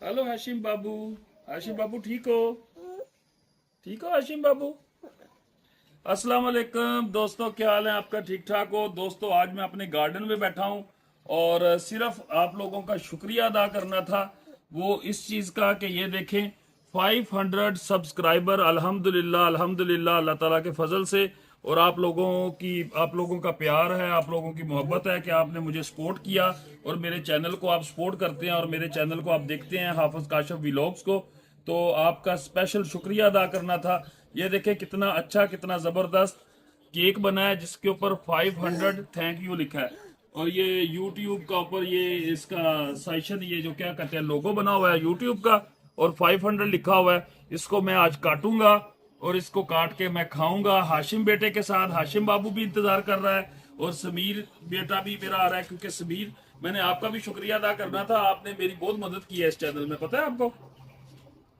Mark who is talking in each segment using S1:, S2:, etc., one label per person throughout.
S1: Hello Hashim बाबू। हाशिम बाबू ठीक हो? ठीक हो हाशिम बाबू? अस्सलाम वालेकुम दोस्तों, क्या हाल है आपका? ठीक ठाक हो दोस्तों? आज मैं अपने गार्डन में बैठा हूं और सिर्फ आप लोगों का शुक्रिया अदा करना था, वो इस चीज़ का कि ये देखें 500 सब्सक्राइबर, अल्हम्दुलिल्लाह अल्हम्दुलिल्लाह, अल्लाह ताला के फजल से। और आप लोगों का प्यार है, आप लोगों की मोहब्बत है कि आपने मुझे सपोर्ट किया और मेरे चैनल को आप सपोर्ट करते हैं और मेरे चैनल को आप देखते हैं, हाफिज काशिफ व्लॉग्स को। तो आपका स्पेशल शुक्रिया अदा करना था। ये देखें कितना अच्छा, कितना ज़बरदस्त केक बना है जिसके ऊपर 500 थैंक यू लिखा है। और ये यूट्यूब का ऊपर ये इसका सेशन, ये जो क्या कहते हैं, लोगो बना हुआ है यूट्यूब का और 500 लिखा हुआ है। इसको मैं आज काटूंगा और इसको काट के मैं खाऊंगा हाशिम बेटे के साथ। हाशिम बाबू भी इंतजार कर रहा है और समीर बेटा भी मेरा आ रहा है, क्योंकि समीर, मैंने आपका भी शुक्रिया अदा करना था, आपने मेरी बहुत मदद की है इस चैनल में, पता है आपको।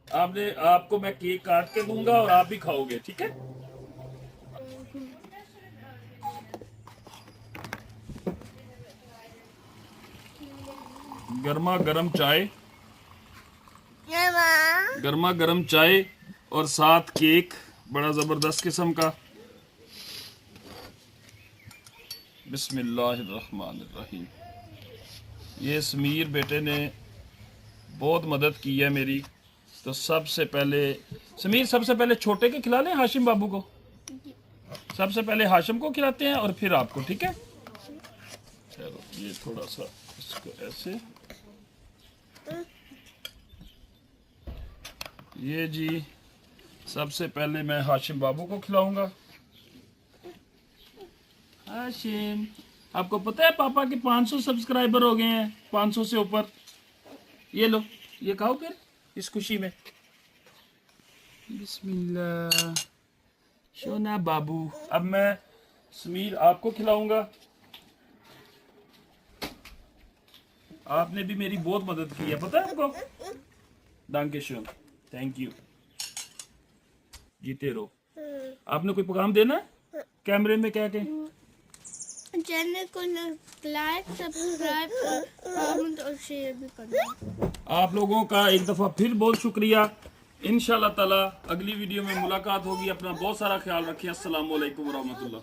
S1: आपको मैं केक काट के दूंगा और आप भी खाओगे, ठीक है? गर्मा गर्म चाय, गर्मा गर्म चाय और साथ केक, बड़ा जबरदस्त किस्म का। बिस्मिल्लाहिर्रहमानिर्रहीम। ये समीर बेटे ने बहुत मदद की है मेरी। तो सबसे पहले समीर, सबसे पहले छोटे के खिला लें हाशिम बाबू को। सबसे पहले हाशिम को खिलाते हैं और फिर आपको, ठीक है? चलो ये थोड़ा सा इसको ऐसे, ये जी सबसे पहले मैं हाशिम बाबू को खिलाऊंगा। हाशिम, आपको पता है पापा के 500 सब्सक्राइबर हो गए हैं, 500 से ऊपर। ये लो, ये खाओ फिर इस खुशी में। बिस्मिल्लाह शोना बाबू। अब मैं समीर आपको खिलाऊंगा। आपने भी मेरी बहुत मदद की है, पता है आपको। दांके शोन, थैंक यू। जीते रहो। आपने कोई पैगाम देना है कैमरे में, क्या के?
S2: चैनल को लाइक, सब्सक्राइब, कमेंट और शेयर भी करना।
S1: आप लोगों का एक दफ़ा फिर बहुत शुक्रिया। इंशाल्लाह ताला अगली वीडियो में मुलाकात होगी। अपना बहुत सारा ख्याल रखिए। अस्सलाम वालेकुम रहमतुल्लाह।